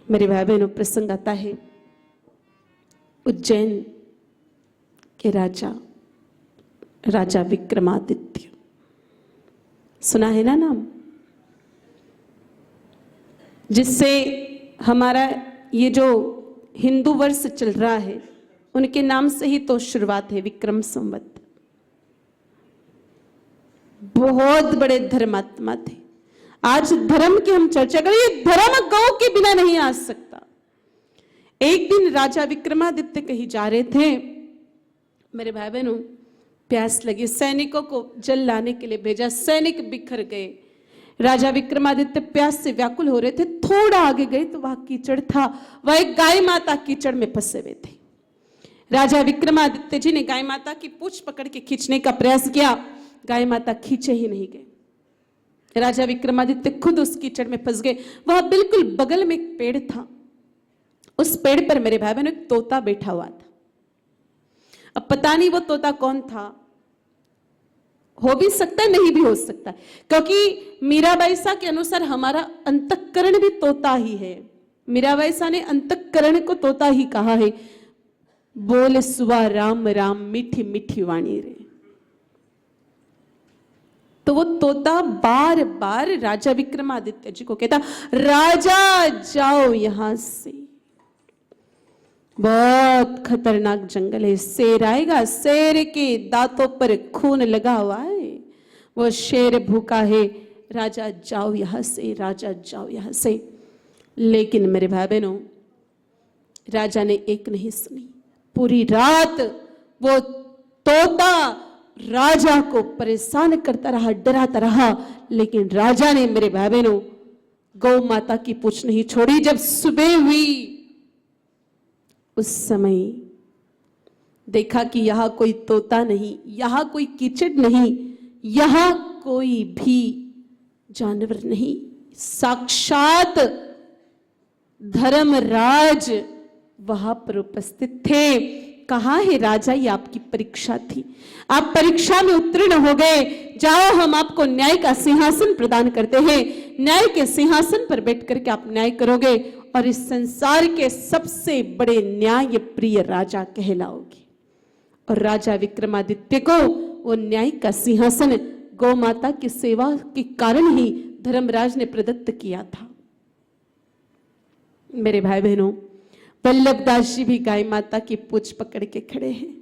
मेरे भाई बहनों, प्रसंग आता है उज्जैन के राजा विक्रमादित्य। सुना है ना नाम? जिससे हमारा ये जो हिंदू वर्ष चल रहा है, उनके नाम से ही तो शुरुआत है, विक्रम संवत। बहुत बड़े धर्मात्मा थे। आज धर्म की हम चर्चा करें, ये धर्म गौ के बिना नहीं आ सकता। एक दिन राजा विक्रमादित्य कहीं जा रहे थे, मेरे भाई बहनों, प्यास लगी, सैनिकों को जल लाने के लिए भेजा, सैनिक बिखर गए। राजा विक्रमादित्य प्यास से व्याकुल हो रहे थे। थोड़ा आगे गए तो वहां कीचड़ था, वह एक गाय माता कीचड़ में फंसे हुए थे। राजा विक्रमादित्य जी ने गाय माता की पूंछ पकड़ के खींचने का प्रयास किया, गाय माता खींचे ही नहीं गए। राजा विक्रमादित्य खुद उस कीचड़ में फंस गए। वह बिल्कुल बगल में एक पेड़ था, उस पेड़ पर मेरे भाई बहनों एक तोता बैठा हुआ था। अब पता नहीं वो तोता कौन था, हो भी सकता है, नहीं भी हो सकता, क्योंकि मीराबाई सा के अनुसार हमारा अंतःकरण भी तोता ही है। मीराबाई सा ने अंतःकरण को तोता ही कहा है। बोल सुवा राम राम मीठी मीठी वाणी रे। तो वो तोता बार बार राजा विक्रमादित्य जी को कहता, राजा जाओ यहां से, बहुत खतरनाक जंगल है, शेर आएगा, शेर के दांतों पर खून लगा हुआ है, वो शेर भूखा है, राजा जाओ यहां से, राजा जाओ यहां से। लेकिन मेरे भाई बहनों, राजा ने एक नहीं सुनी। पूरी रात वो तोता राजा को परेशान करता रहा, डराता रहा, लेकिन राजा ने मेरे भाई बहनों गौ माता की पूंछ नहीं छोड़ी। जब सुबह हुई, उस समय देखा कि यहां कोई तोता नहीं, यहां कोई कीचड़ नहीं, यहां कोई भी जानवर नहीं, साक्षात धर्मराज वहां पर उपस्थित थे। कहा है राजा, ये आपकी परीक्षा थी, आप परीक्षा में उत्तीर्ण हो गए, जाओ हम आपको न्याय का सिंहासन प्रदान करते हैं, न्याय के सिंहासन पर बैठ करके आप न्याय करोगे और इस संसार के सबसे बड़े न्याय प्रिय राजा कहलाओगे। और राजा विक्रमादित्य को वो न्याय का सिंहासन गौ माता की सेवा के कारण ही धर्मराज ने प्रदत्त किया था। मेरे भाई बहनों, वल्लभदास जी भी गाय माता की पूंछ पकड़ के खड़े हैं।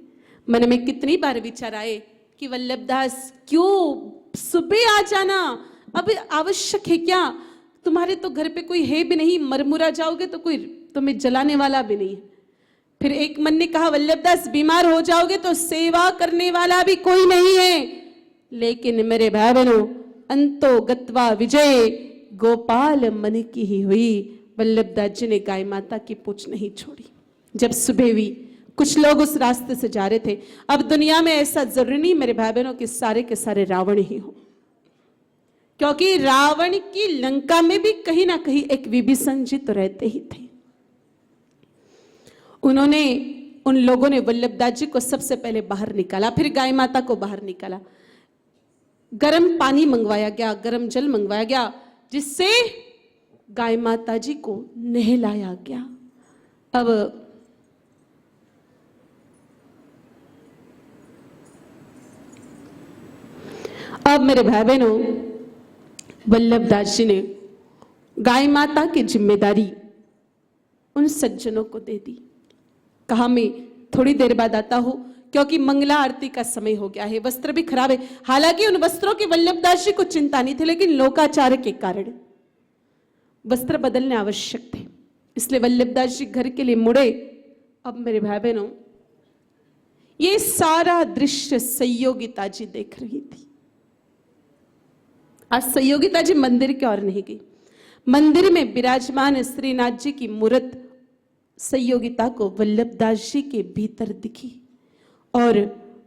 मन में कितनी बार विचार आए कि वल्लभदास क्यों सुबह आ जाना, अब आवश्यक है क्या? तुम्हारे तो घर पे कोई है भी नहीं, मरमुरा जाओगे तो कोई तुम्हें जलाने वाला भी नहीं है। फिर एक मन ने कहा, वल्लभदास बीमार हो जाओगे तो सेवा करने वाला भी कोई नहीं है। लेकिन मेरे भाई बहनों, अंतो गत्वा विजय गोपाल मन की ही हुई। वल्लभदास जी ने गाय माता की पूंछ नहीं छोड़ी। जब सुबह हुई, कुछ लोग उस रास्ते से जा रहे थे। अब दुनिया में ऐसा जरूरी नहीं मेरे भाई बहनों कि सारे के सारे रावण ही हो, क्योंकि रावण की लंका में भी कहीं ना कहीं एक विभीषण जी तो रहते ही थे। उन लोगों ने वल्लभदास जी को सबसे पहले बाहर निकाला, फिर गाय माता को बाहर निकाला, गर्म पानी मंगवाया गया, गर्म जल मंगवाया गया, जिससे गाय माता जी को नहलाया गया। अब मेरे भाई बहनों, वल्लभदास जी ने गाय माता की जिम्मेदारी उन सज्जनों को दे दी। कहा मैं थोड़ी देर बाद आता हूं, क्योंकि मंगला आरती का समय हो गया है, वस्त्र भी खराब है। हालांकि उन वस्त्रों की वल्लभदास जी को चिंता नहीं थी, लेकिन लोकाचार के कारण वस्त्र बदलने आवश्यक थे, इसलिए वल्लभदास जी घर के लिए मुड़े। अब मेरे भाई बहनों, ये सारा दृश्य संयोगिता जी देख रही थी। आज संयोगिता जी मंदिर की ओर नहीं गई, मंदिर में विराजमान श्रीनाथ जी की मूर्त संयोगिता को वल्लभदास जी के भीतर दिखी और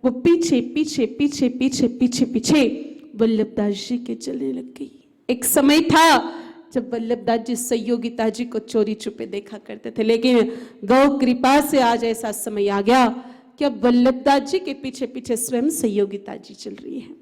वो पीछे पीछे पीछे पीछे पीछे पीछे वल्लभदास जी के चलने लग गई। एक समय था जब वल्लभदास जी संयोगिता जी को चोरी छुपे देखा करते थे, लेकिन गौ कृपा से आज ऐसा समय आ गया कि अब वल्लभदास जी के पीछे पीछे स्वयं संयोगिता जी चल रही है।